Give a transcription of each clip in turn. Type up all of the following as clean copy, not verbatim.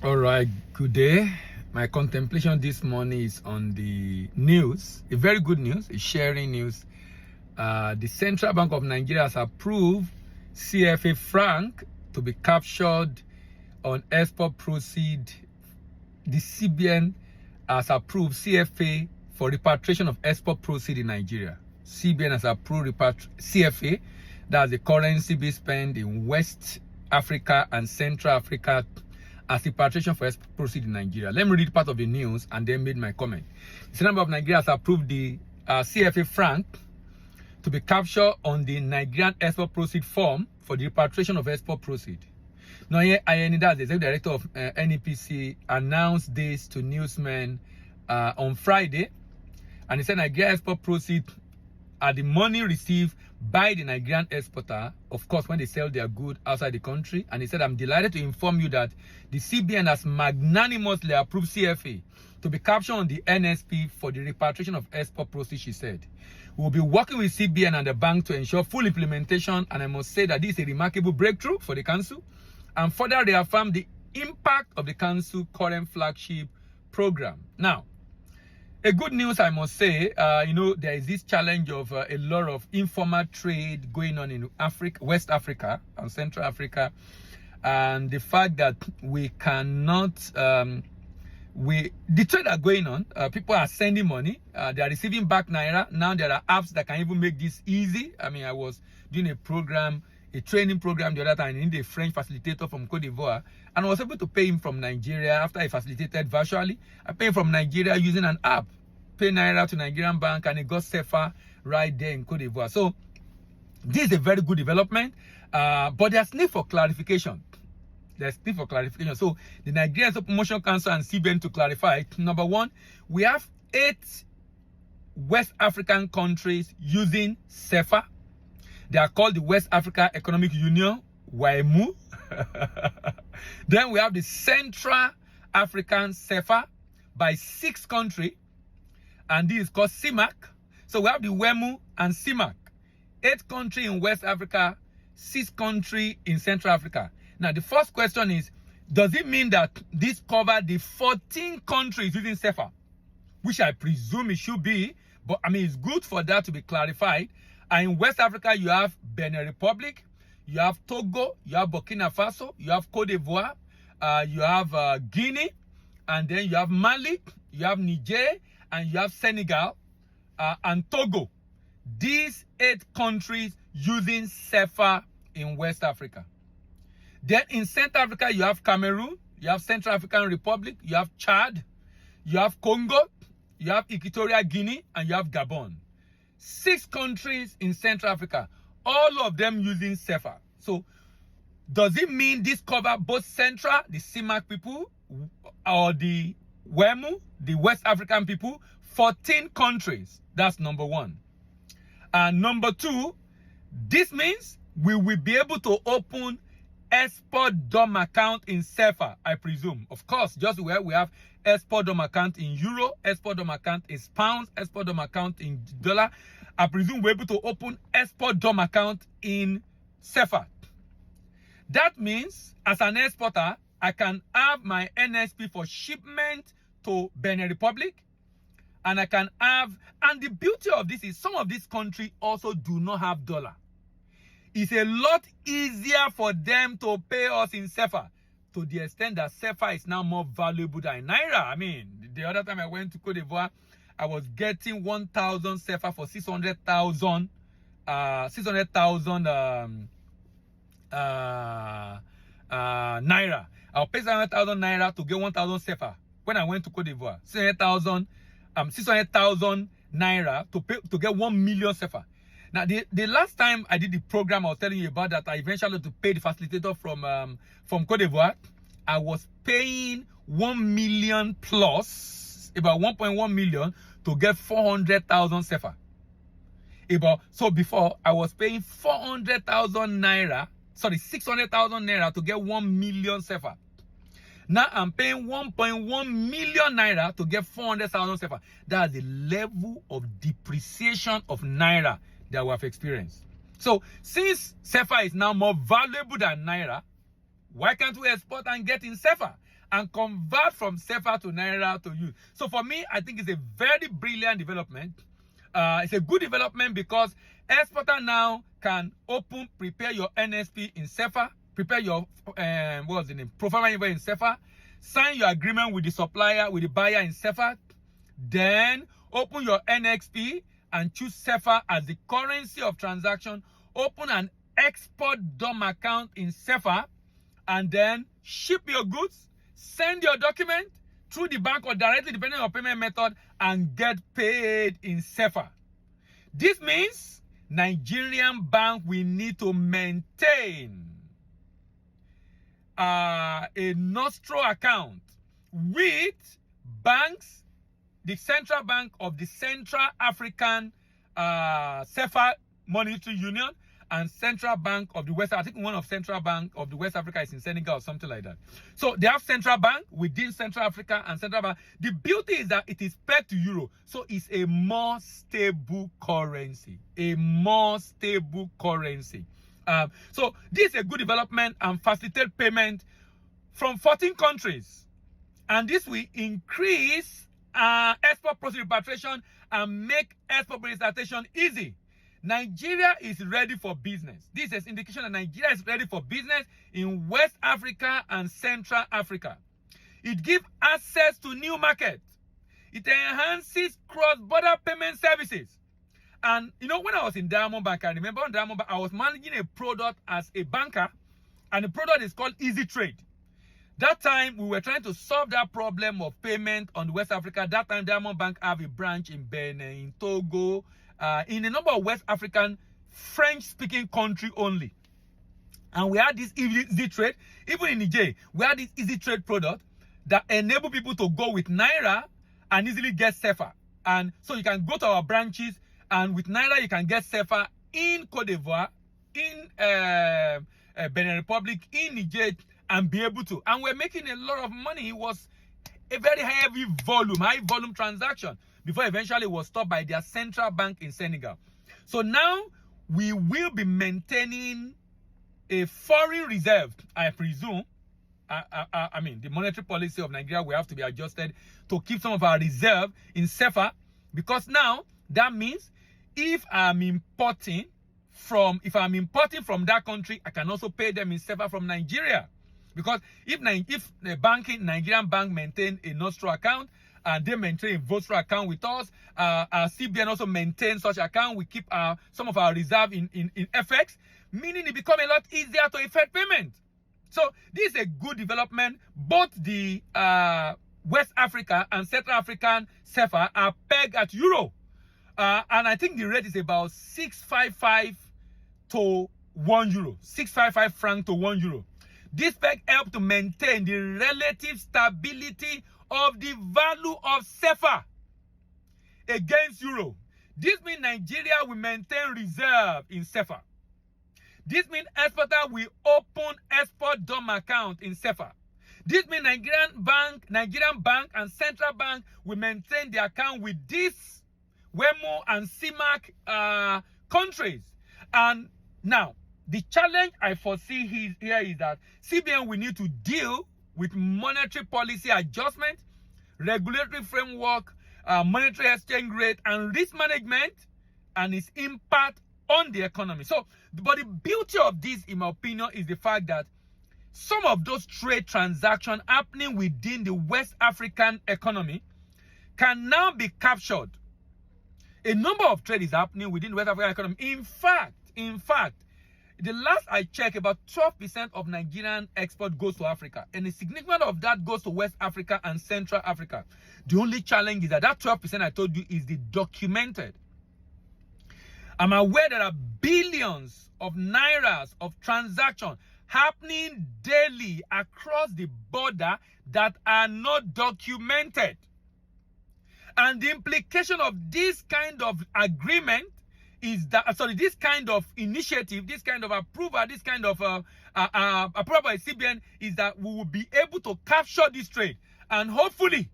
All right, good day. My contemplation this morning is on the news, a very good news, a sharing news. The Central Bank of Nigeria has approved CFA franc to be captured on export proceed. The CBN has approved CFA for repatriation of export proceed in Nigeria. CBN has approved CFA, that's the currency be spent in West Africa and Central Africa, as repatriation for export proceed in Nigeria. Let me read part of the news and then make my comment. The Central Bank of Nigeria has approved the CFA franc to be captured on the Nigerian export proceed form for the repatriation of export proceed. Now, Ayeni, that's the executive director of NEPC, announced this to newsmen on Friday, and he said Nigeria export proceed are the money received by the Nigerian exporter, of course, when they sell their good outside the country. And he said, I'm delighted to inform you that the CBN has magnanimously approved CFA to be captured on the NSP for the repatriation of export proceeds, she said. We will be working with CBN and the bank to ensure full implementation, and I must say that this is a remarkable breakthrough for the council, and further reaffirm the impact of the council current flagship program. Now, a good news, I must say, there is this challenge of a lot of informal trade going on in Africa, West Africa and Central Africa, and the fact that we cannot, the trade are going on, people are sending money, they are receiving back Naira. Now there are apps that can even make this easy. I mean, I was doing a training program the other time, in the French facilitator from Cote d'Ivoire, and I was able to pay him from Nigeria after I facilitated virtually. I paid him from Nigeria using an app, pay Naira to Nigerian bank, and it got CFA right there in Cote d'Ivoire. So this is a very good development, but there's need for clarification. There's need for clarification. So the Nigerian Promotion Council and CBN to clarify. Number one, we have 8 West African countries using CFA. They are called the West Africa Economic Union, WAEMU. Then we have the Central African CFA by 6 countries, and this is called CIMAC. So we have the WAEMU and CIMAC. 8 countries in West Africa, 6 countries in Central Africa. Now, the first question is, does it mean that this covers the 14 countries using CFA? Which I presume it should be, but I mean, it's good for that to be clarified. And in West Africa, you have Benin Republic, you have Togo, you have Burkina Faso, you have Cote d'Ivoire, you have Guinea, and then you have Mali, you have Niger, and you have Senegal, and Togo. These 8 countries using CFA in West Africa. Then in Central Africa, you have Cameroon, you have Central African Republic, you have Chad, you have Congo, you have Equatorial Guinea, and you have Gabon. 6 countries in Central Africa, all of them using CFA. So, does it mean this covers both Central, the CIMAC people, or the WAEMU, the West African people? 14 countries. That's number one. And number two, this means we will be able to open export DOM account in CFA, I presume. Of course, just where we have export DOM account in euro, export DOM account in pounds, export DOM account in dollar. I presume we're able to open export DOM account in CFA. That means, as an exporter, I can have my NSP for shipment to Benin Republic, and I can have, and the beauty of this is some of these countries also do not have dollar. It's a lot easier for them to pay us in CFA, to the extent that CFA is now more valuable than Naira. I mean, the other time I went to Cote d'Ivoire, I was getting 1,000 CFA for 600,000 Naira. I'll pay 700,000 Naira to get 1,000 CFA. When I went to Cote d'Ivoire, 600,000 Naira to get 1 million CFA. Now, the last time I did the program I was telling you about, that I eventually had to pay the facilitator from Cote d'Ivoire, I was paying 1 million plus, about 1.1 million, to get 400,000 CFA. So before, I was paying 400,000 Naira, sorry, 600,000 Naira to get 1 million CFA. Now I'm paying 1.1 million Naira to get 400,000 CFA. That's the level of depreciation of Naira that we have experienced. So since CFA is now more valuable than Naira, why can't we export and get in CFA? and convert from CFA to Naira to use. So for me, I think it's a very brilliant development. It's a good development because exporter now can prepare your NSP in CFA, prepare your what's the name, pro forma invoice in CFA, sign your agreement with the supplier, with the buyer in CFA, then open your NXP and choose CFA as the currency of transaction, open an export DOM account in CFA, and then ship your goods, send your document through the bank or directly depending on your payment method and get paid in CFA. This means Nigerian bank will need to maintain a nostro account with banks, the central bank of the Central African CFA Monetary Union and Central Bank of the West. I think one of Central Bank of the West Africa is in Senegal or something like that. So they have Central Bank within Central Africa and Central Bank. The beauty is that it is pegged to euro. So it's a more stable currency. A more stable currency. So this is a good development and facilitate payment from 14 countries. And this will increase export process repatriation and make export registration easy. Nigeria is ready for business. This is indication that Nigeria is ready for business in West Africa and Central Africa. It gives access to new markets. It enhances cross-border payment services. And, you know, when I was in Diamond Bank, I remember on Diamond Bank, I was managing a product as a banker, and the product is called Easy Trade. That time, we were trying to solve that problem of payment on West Africa. That time, Diamond Bank have a branch in Benin, in Togo, in a number of West African French-speaking country only. And we had this Easy Trade. Even in Niger, we had this Easy Trade product that enable people to go with Naira and easily get CFA. And so you can go to our branches, and with Naira, you can get CFA in Cote d'Ivoire, in Benin Republic, in Niger, and be able to. And we're making a lot of money. It was a very high volume transaction before eventually it was stopped by their central bank in Senegal. So now we will be maintaining a foreign reserve, I presume. I mean, the monetary policy of Nigeria will have to be adjusted to keep some of our reserve in CFA, because now that means if I'm importing from that country, I can also pay them in CFA from Nigeria. Because if the Nigerian bank maintain a nostro account and they maintain a vostro account with us, our CBN also maintains such account. We keep some of our reserve in FX, meaning it becomes a lot easier to effect payment. So this is a good development. Both the West Africa and Central African CFA are pegged at euro. And I think the rate is about 655 to 1 euro. 655 franc to 1 euro. This peg helps to maintain the relative stability of the value of CFA against euro. This means Nigeria will maintain reserve in CFA. This means exporter will open export DOM account in CFA. This means Nigerian bank and central bank will maintain the account with this WEMO and CIMAC countries. And now, the challenge I foresee here is that CBN will need to deal with monetary policy adjustment, regulatory framework, monetary exchange rate, and risk management, and its impact on the economy. So, but the beauty of this, in my opinion, is the fact that some of those trade transactions happening within the West African economy can now be captured. A number of trade is happening within the West African economy. In fact, the last I checked, about 12% of Nigerian export goes to Africa. And a significant of that goes to West Africa and Central Africa. The only challenge is that 12% I told you is the documented. I'm aware there are billions of nairas of transactions happening daily across the border that are not documented. And the implication of this kind of agreement is that, this kind of initiative, this kind of approval, this kind of approval by CBN is that we will be able to capture this trade. And hopefully,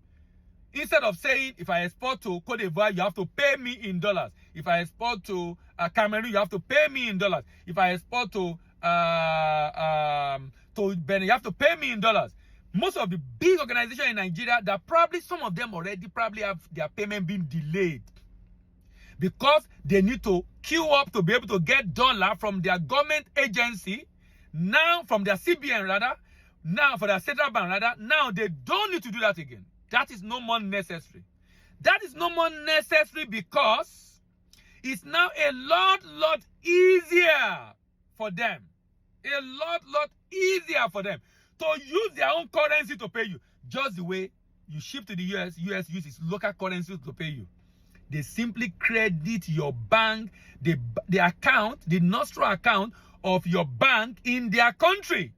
instead of saying, if I export to Cote d'Ivoire, you have to pay me in dollars. If I export to Cameroon, you have to pay me in dollars. If I export to Benin, you have to pay me in dollars. most of the big organizations in Nigeria, that probably some of them already probably have their payment being delayed because they need to queue up to be able to get dollar from their government agency, now from their CBN rather, now for their central bank rather. Now they don't need to do that again. That is no more necessary. That is no more necessary because it's now a lot easier for them. A lot easier for them to use their own currency to pay you. Just the way you ship to the US uses its local currency to pay you. They simply credit your bank, the account, the nostro account of your bank in their country.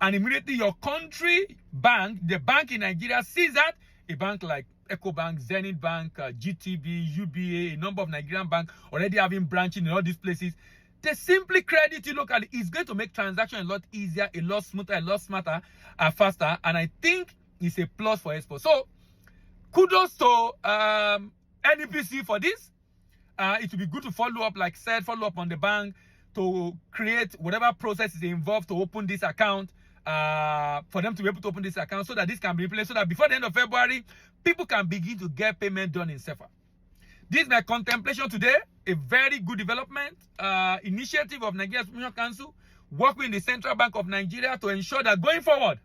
And immediately your country bank, the bank in Nigeria, sees that. A bank like EcoBank, Zenith Bank, GTB, UBA, a number of Nigerian banks already having branching in all these places. They simply credit you locally. It's going to make transactions a lot easier, a lot smoother, a lot smarter, and faster. And I think it's a plus for export. So, kudos to NEPC for this. It will be good to follow up, like said, follow up on the bank to create whatever process is involved to open this account. For them to be able to open this account so that this can be replaced, so that before the end of February, people can begin to get payment done in CFA. This is my contemplation today. A very good development initiative of Nigeria's Promotion Council, working with the Central Bank of Nigeria to ensure that going forward,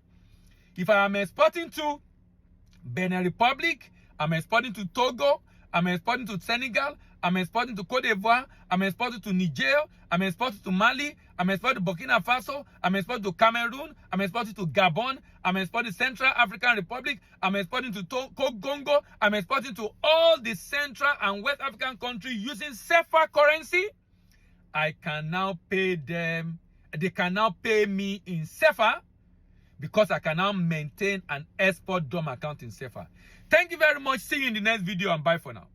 if I am exporting to Benin Republic, I'm exporting to Togo, I'm exporting to Senegal, I'm exporting to Cote d'Ivoire, I'm exporting to Niger, I'm exporting to Mali, I'm exporting to Burkina Faso, I'm exporting to Cameroon, I'm exporting to Gabon, I'm exporting to Central African Republic, I'm exporting to Congo, I'm exporting to all the Central and West African countries using CFA currency. I can now pay them, they can now pay me in CFA because I can now maintain an export DOM account in CFA. Thank you very much. See you in the next video and bye for now.